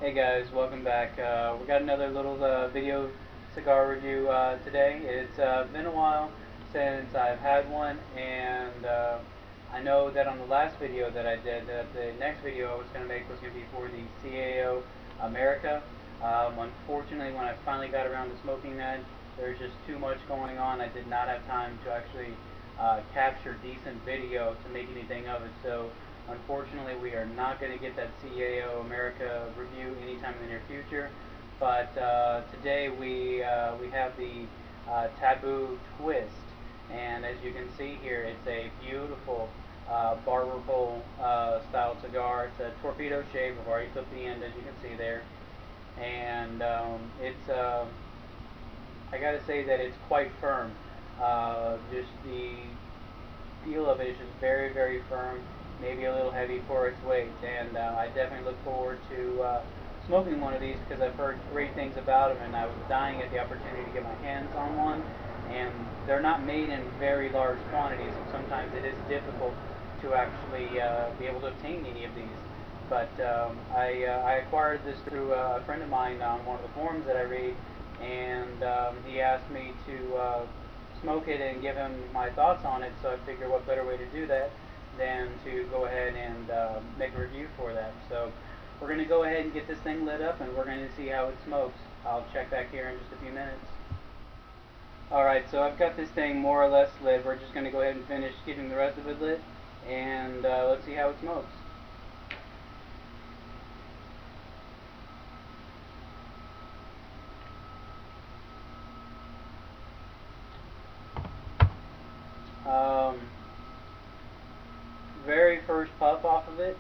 Hey guys, welcome back. We got another little video cigar review today. It's been a while since I've had one, and I know that on the last video that I did, that the next video I was going to make was going to be for the CAO America. Unfortunately, when I finally got around to smoking that, there's just too much going on. I did not have time to actually capture decent video to make anything of it. So unfortunately, we are not going to get that CAO America review anytime in the near future. But today we have the Taboo Twist, and as you can see here, it's a beautiful barber pole style cigar. It's a torpedo shape. I've already clipped the end, as you can see there, and it's I gotta say that it's quite firm. Just the feel of it is just very, very firm, maybe a little heavy for its weight, and I definitely look forward to smoking one of these because I've heard great things about them, and I was dying at the opportunity to get my hands on one. And they're not made in very large quantities, so sometimes it is difficult to actually be able to obtain any of these. But I acquired this through a friend of mine on one of the forums that I read, and he asked me to smoke it and give him my thoughts on it, so I figured what better way to do that than to go ahead and make a review for that. So we're going to go ahead and get this thing lit up, and we're going to see how it smokes. I'll check back here in just a few minutes. Alright, so I've got this thing more or less lit. We're just going to go ahead and finish getting the rest of it lit, and let's see how it smokes. Very first puff off of it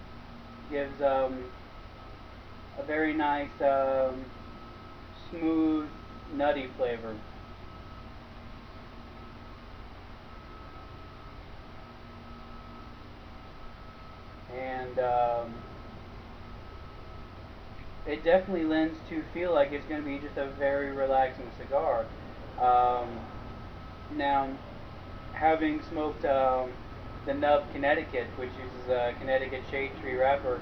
gives a very nice smooth nutty flavor. And it definitely lends to feel like it's going to be just a very relaxing cigar. Now, having smoked the Nub Connecticut, which uses a Connecticut shade tree wrapper,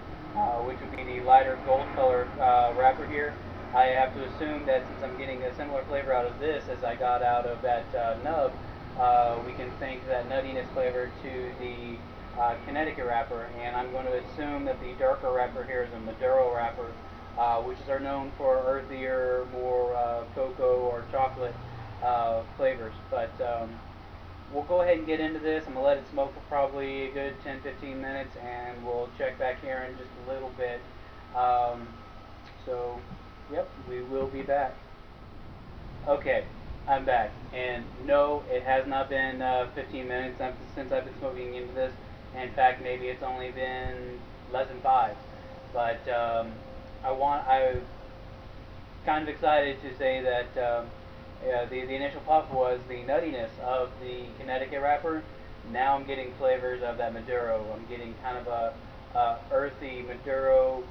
which would be the lighter gold color wrapper here, I have to assume that since I'm getting a similar flavor out of this as I got out of that Nub, we can think that nuttiness flavor to the Connecticut wrapper, and I'm going to assume that the darker wrapper here is a Maduro wrapper, which are known for earthier, more cocoa or chocolate flavors. But we'll go ahead and get into this. I'm going to let it smoke for probably a good 10-15 minutes, and we'll check back here in just a little bit. So, yep, we will be back. Okay, I'm back, and no, it has not been 15 minutes since I've been smoking into this. In fact, maybe it's only been less than 5. But I'm kind of excited to say that the initial puff was the nuttiness of the Connecticut wrapper. Now I'm getting flavors of that Maduro. I'm getting kind of a earthy Maduro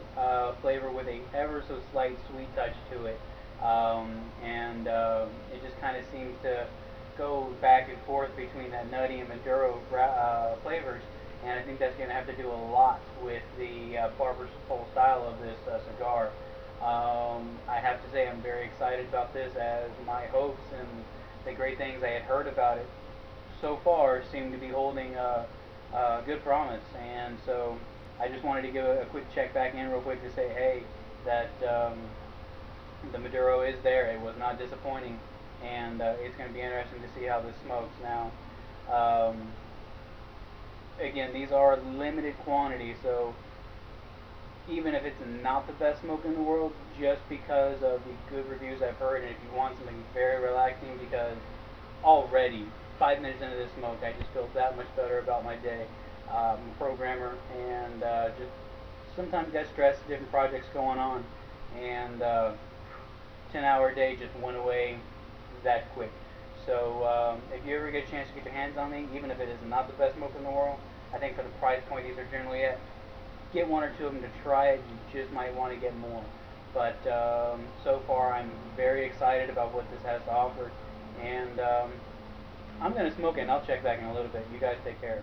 flavor with a ever so slight sweet touch to it. And it just kind of seems to go back and forth between that nutty and Maduro flavors, and I think that's going to have to do a lot with the barber's pole style of this cigar. I have to say I'm very excited about this, as my hopes and the great things I had heard about it so far seem to be holding good promise, and so I just wanted to give a quick check back in real quick to say, hey, that the Maduro is there. It was not disappointing, and it's going to be interesting to see how this smokes. Now, again, these are limited quantities, so even if it's not the best smoke in the world, just because of the good reviews I've heard, and if you want something very relaxing, because already 5 minutes into this smoke I just feel that much better about my day. I'm a programmer, and just sometimes got stress, different projects going on, and 10-hour day just went away that quick. So if you ever get a chance to get your hands on these, even if it is not the best smoke in the world, I think for the price point these are generally at, get one or two of them to try it. You just might want to get more. But so far I'm very excited about what this has to offer, and I'm going to smoke it, and I'll check back in a little bit. You guys take care.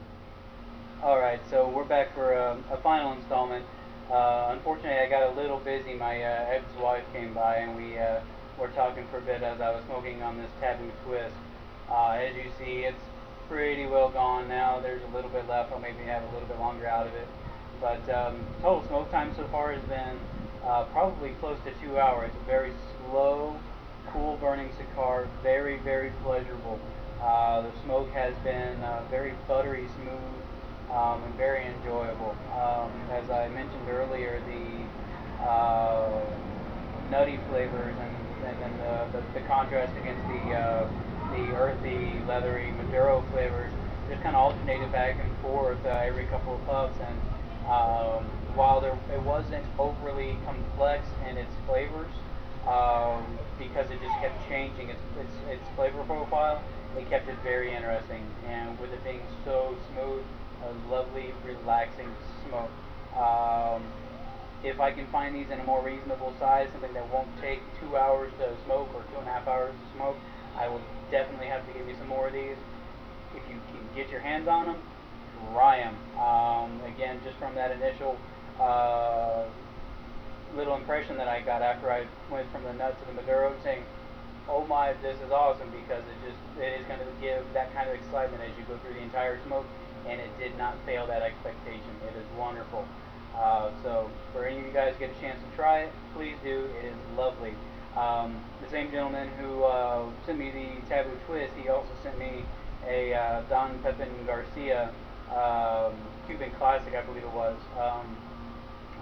Alright, so we're back for a final installment. Unfortunately, I got a little busy. My ex-wife came by and we were talking for a bit as I was smoking on this Taboo Twist. As you see, it's pretty well gone now. There's a little bit left. I'll maybe have a little bit longer out of it. But total smoke time so far has been probably close to 2 hours. It's a very slow, cool burning cigar. Very, very pleasurable. The smoke has been very buttery smooth and very enjoyable. As I mentioned earlier, the nutty flavors and then the contrast against the earthy, leathery Maduro flavors just kind of alternated back and forth every couple of puffs. And while it wasn't overly complex in its flavors, because it just kept changing its flavor profile, it kept it very interesting. And with it being so smooth, a lovely, relaxing smoke. If I can find these in a more reasonable size, something that won't take 2 hours to smoke or 2.5 hours to smoke, I will definitely have to give you some more of these. If you can get your hands on them, try them. Again, just from that initial little impression that I got after I went from the nut to the Maduro, saying, "Oh my, this is awesome," because it is going to give that kind of excitement as you go through the entire smoke, and it did not fail that expectation. It is wonderful. So for any of you guys get a chance to try it, please do. It is lovely. The same gentleman who sent me the Taboo Twist, he also sent me a Don Pepin Garcia Cuban Classic, I believe it was,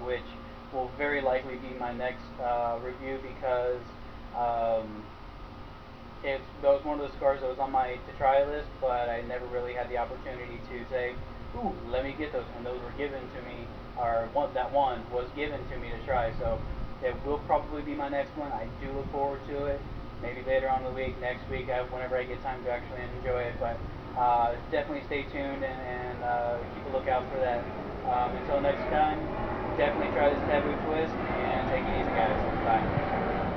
which will very likely be my next review because that was one of those cigars that was on my to try list, but I never really had the opportunity to say, ooh, let me get those. And those were given to me, or that one was given to me to try. So it will probably be my next one. I do look forward to it. Maybe later on in the week, next week, whenever I get time to actually enjoy it. But definitely stay tuned and keep a lookout for that. Until next time, definitely try this Taboo Twist and take it easy, guys. Bye.